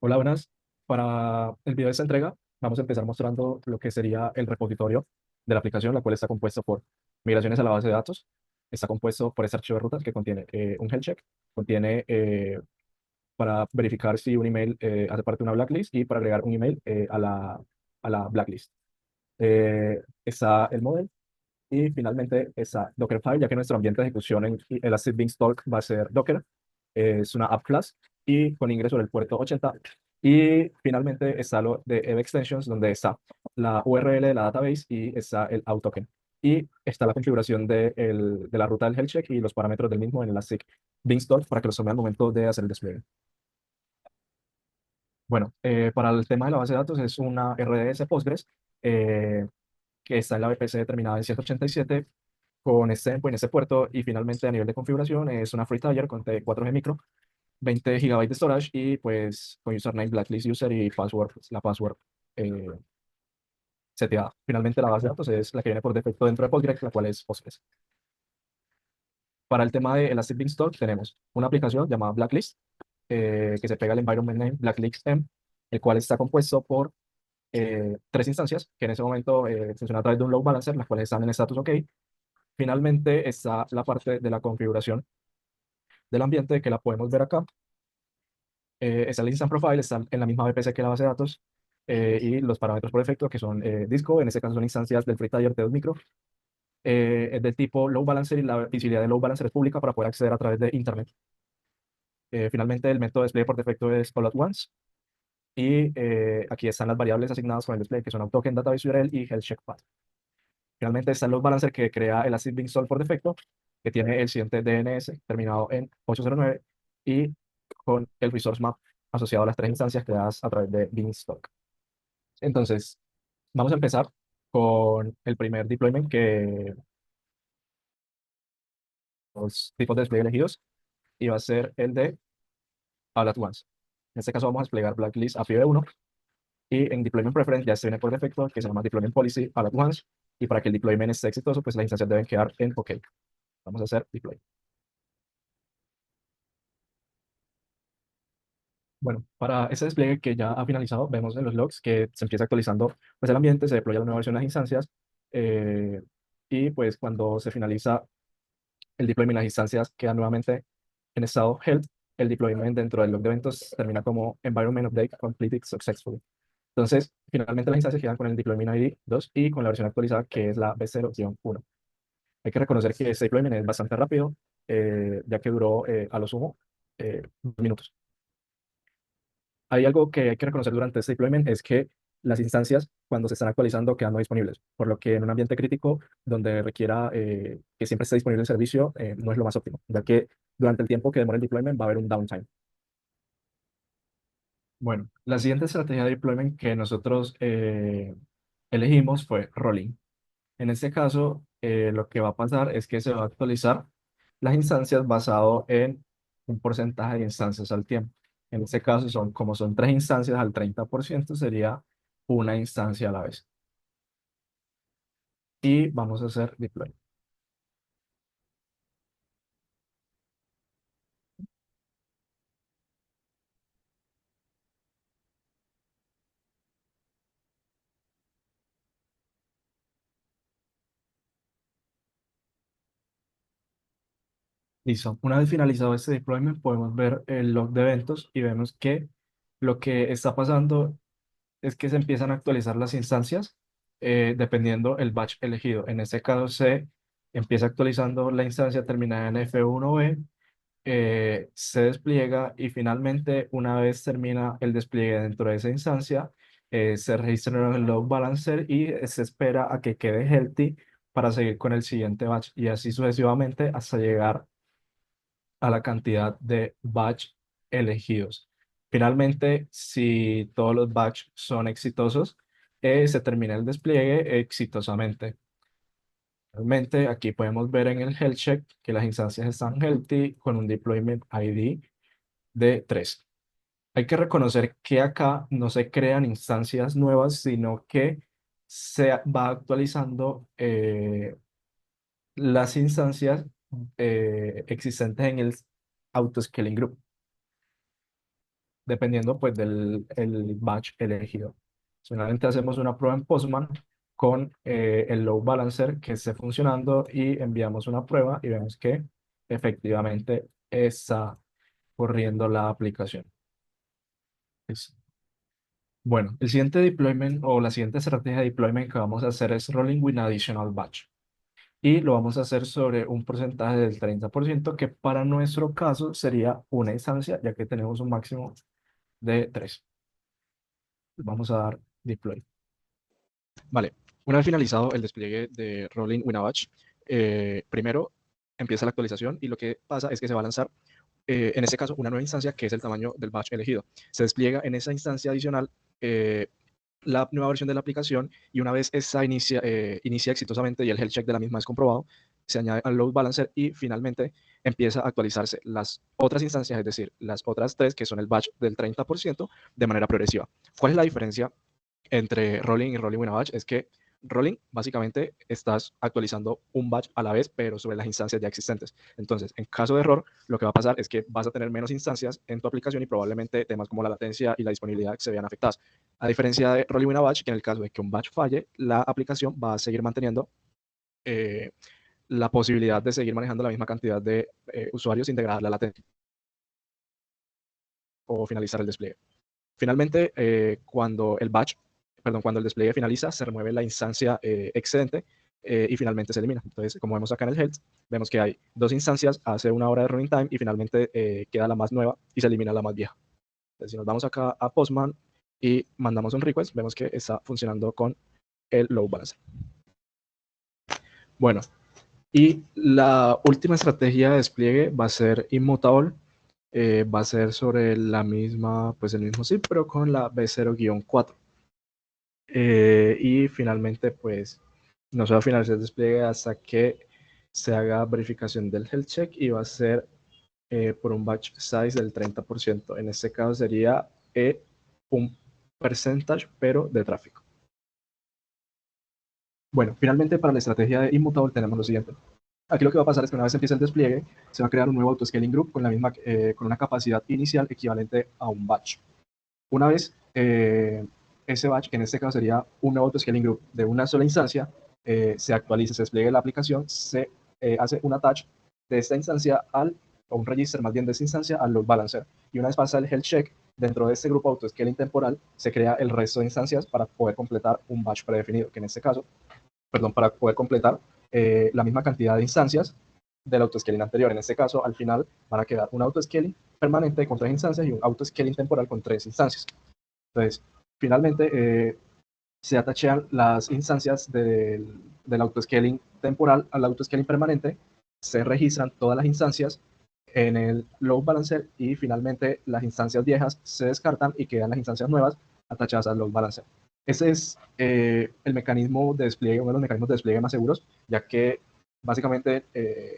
Hola, buenas. Para el video de esta entrega, vamos a empezar mostrando lo que sería el repositorio de la aplicación, la cual está compuesto por migraciones a la base de datos, está compuesto por este archivo de rutas que contiene un health check, contiene para verificar si un email hace parte de una blacklist y para agregar un email a la blacklist. Está el model y finalmente está Dockerfile, ya que nuestro ambiente de ejecución en Elastic Beanstalk va a ser Docker. Es una app class y con ingreso del puerto 80. Y finalmente está lo de Ev Extensions, donde está la URL de la database y está el out token. Y está la configuración de la ruta del health check y los parámetros del mismo en Elastic Beanstalk para que los tome al momento de hacer el despliegue. Bueno, para el tema de la base de datos es una RDS Postgres eh, que está en la VPC determinada en 187 con este endpoint, este puerto, y finalmente a nivel de configuración es una free tier con T4G micro, 20 GB de storage y pues con username blacklist user y password, la password eh, seteada. Finalmente la base de datos es la que viene por defecto dentro de Postgres, la cual es Postgres. Para el tema de Elastic Beanstalk tenemos una aplicación llamada Blacklist, que se pega al environment name Blacklist M, el cual está compuesto por tres instancias que en ese momento funcionan a través de un load balancer, las cuales están en status OK. Finalmente está la parte de la configuración del ambiente que la podemos ver acá. Está el Instance Profile, está en la misma VPC que la base de datos y los parámetros por defecto que son disco, en este caso son instancias del FreeTier T2 Micro, es del tipo Load Balancer y la visibilidad de Load Balancer es pública para poder acceder a través de Internet. Finalmente el método de despliegue por defecto es All at Once y aquí están las variables asignadas con el display que son AutoToken, Database URL y Health Check Path. Finalmente está el Load Balancer que crea el Async Beanstalk por defecto, que tiene el siguiente DNS terminado en 809 y con el Resource Map asociado a las tres instancias creadas a través de Beanstalk. Entonces, vamos a empezar con el primer deployment que los tipos de despliegue elegidos y va a ser el de All at Once. En este caso vamos a desplegar Blacklist a de 1 y en Deployment Preference ya se viene por defecto que se llama Deployment Policy All at Once y para que el deployment esté exitoso, pues las instancias deben quedar en OK. Vamos a hacer deploy. Bueno, para ese despliegue que ya ha finalizado, vemos en los logs que se empieza actualizando pues, el ambiente, se deploya la nueva versión de las instancias eh, y pues cuando se finaliza el deployment, las instancias quedan nuevamente en estado health. El deployment dentro del log de eventos termina como environment update completed successfully. Entonces, finalmente las instancias quedan con el deployment ID 2 y con la versión actualizada que es la B0-1. Hay que reconocer que este deployment es bastante rápido, ya que duró a lo sumo 2 minutos. Hay algo que hay que reconocer durante este deployment es que las instancias, cuando se están actualizando, quedan no disponibles, por lo que en un ambiente crítico donde requiera que siempre esté disponible el servicio, no es lo más óptimo, ya que durante el tiempo que demora el deployment va a haber un downtime. Bueno, la siguiente estrategia de deployment que nosotros elegimos fue rolling. En este caso, lo que va a pasar es que se va a actualizar las instancias basado en un porcentaje de instancias al tiempo. En este caso, como son tres instancias al 30%, sería una instancia a la vez. Y vamos a hacer deploy. Listo. Una vez finalizado este deployment, podemos ver el log de eventos y vemos que lo que está pasando es que se empiezan a actualizar las instancias dependiendo el batch elegido. En este caso se empieza actualizando la instancia terminada en F1B, se despliega y finalmente una vez termina el despliegue dentro de esa instancia, se registra en el load balancer y se espera a que quede healthy para seguir con el siguiente batch y así sucesivamente hasta llegar a la cantidad de batch elegidos. Finalmente, si todos los batch son exitosos, se termina el despliegue exitosamente. Realmente aquí podemos ver en el health check que las instancias están healthy con un deployment ID de 3. Hay que reconocer que acá no se crean instancias nuevas, sino que se va actualizando las instancias existentes en el autoscaling group. dependiendo pues del el batch elegido. Finalmente hacemos una prueba en Postman con el load balancer que esté funcionando y enviamos una prueba y vemos que efectivamente está corriendo la aplicación. Listo. Bueno, el siguiente deployment o la siguiente estrategia de deployment que vamos a hacer es rolling with additional batch. Y lo vamos a hacer sobre un porcentaje del 30% que para nuestro caso sería una instancia, ya que tenemos un máximo de 3. Vamos a dar deploy. Vale, una vez finalizado el despliegue de rolling with a batch, primero empieza la actualización y lo que pasa es que se va a lanzar, en este caso, una nueva instancia que es el tamaño del batch elegido. Se despliega en esa instancia adicional la nueva versión de la aplicación y una vez esa inicia exitosamente y el health check de la misma es comprobado, se añade al load balancer y finalmente empieza a actualizarse las otras instancias, es decir, las otras tres que son el batch del 30% de manera progresiva. ¿Cuál es la diferencia entre rolling y rolling with a batch? Es que rolling, básicamente, estás actualizando un batch a la vez, pero sobre las instancias ya existentes. Entonces, en caso de error, lo que va a pasar es que vas a tener menos instancias en tu aplicación y probablemente temas como la latencia y la disponibilidad se vean afectadas. A diferencia de rolling with a batch, que en el caso de que un batch falle, la aplicación va a seguir manteniendo eh, la posibilidad de seguir manejando la misma cantidad de usuarios sin degradar la latencia o finalizar el despliegue. Finalmente, cuando el despliegue finaliza, se remueve la instancia excedente y finalmente se elimina. Entonces, como vemos acá en el health, vemos que hay dos instancias, hace una hora de running time y finalmente queda la más nueva y se elimina la más vieja. Entonces, si nos vamos acá a Postman y mandamos un request, vemos que está funcionando con el load balancer. Bueno, y la última estrategia de despliegue va a ser immutable. Va a ser sobre la misma, pues el mismo zip, pero con la B0-4. Y finalmente, pues no se va a finalizar el despliegue hasta que se haga verificación del health check y va a ser por un batch size del 30%. En este caso sería un percentage, pero de tráfico. Bueno, finalmente para la estrategia de inmutable tenemos lo siguiente. Aquí lo que va a pasar es que una vez empiece el despliegue, se va a crear un nuevo autoscaling group con, con una capacidad inicial equivalente a un batch. Una vez ese batch, que en este caso sería un nuevo autoscaling group de una sola instancia, se actualiza, se despliegue la aplicación, se hace un attach de esta instancia o un register más bien de esta instancia al load balancer. Y una vez pasa el health check, dentro de este grupo autoscaling temporal, se crea el resto de instancias para poder completar un batch predefinido, que en este caso, perdón, para poder completar la misma cantidad de instancias del autoscaling anterior. En este caso, al final van a quedar un autoscaling permanente con 3 instancias y un autoscaling temporal con 3 instancias. Entonces, finalmente se atachean las instancias del autoscaling temporal al autoscaling permanente, se registran todas las instancias en el load balancer y finalmente las instancias viejas se descartan y quedan las instancias nuevas atachadas al load balancer. Ese es el mecanismo de despliegue, uno de los mecanismos de despliegue más seguros, ya que básicamente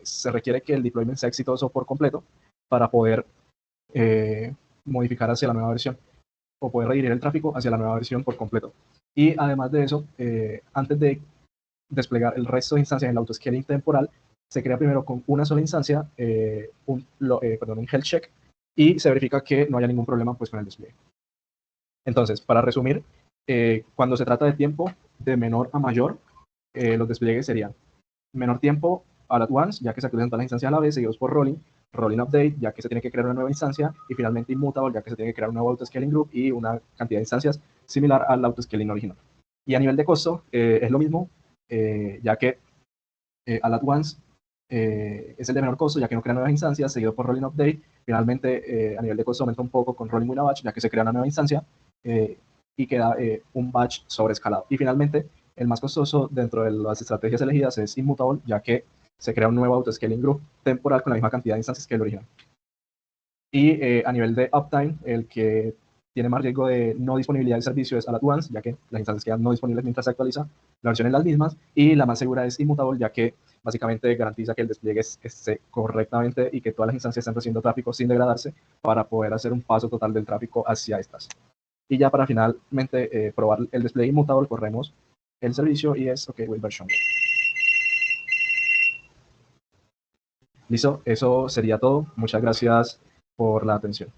se requiere que el deployment sea exitoso por completo para poder modificar hacia la nueva versión o poder redirigir el tráfico hacia la nueva versión por completo. Y además de eso, antes de desplegar el resto de instancias en el autoscaling temporal, se crea primero con una sola instancia un health check y se verifica que no haya ningún problema pues, con el despliegue. Entonces, para resumir, cuando se trata de tiempo de menor a mayor, los despliegues serían menor tiempo all at once, ya que se actualizan todas las instancias a la vez, seguidos por rolling update, ya que se tiene que crear una nueva instancia, y finalmente immutable, ya que se tiene que crear un nuevo autoscaling group y una cantidad de instancias similar al autoscaling original. Y a nivel de costo, es lo mismo, ya que all at once es el de menor costo, ya que no crea nuevas instancias, seguido por rolling update. Finalmente, a nivel de costo aumenta un poco con rolling with a batch, ya que se crea una nueva instancia y queda un batch sobreescalado. Y finalmente, el más costoso dentro de las estrategias elegidas es immutable, ya que se crea un nuevo autoscaling group temporal con la misma cantidad de instancias que el original. Y a nivel de uptime, el que tiene más riesgo de no disponibilidad de servicio es all at once, ya que las instancias quedan no disponibles mientras se actualiza la versión en las mismas. Y la más segura es immutable, ya que básicamente garantiza que el despliegue esté correctamente y que todas las instancias estén recibiendo tráfico sin degradarse para poder hacer un paso total del tráfico hacia estas. Y ya para finalmente probar el despliegue inmutable, corremos el servicio y es OK with version. Listo, eso sería todo. Muchas gracias por la atención.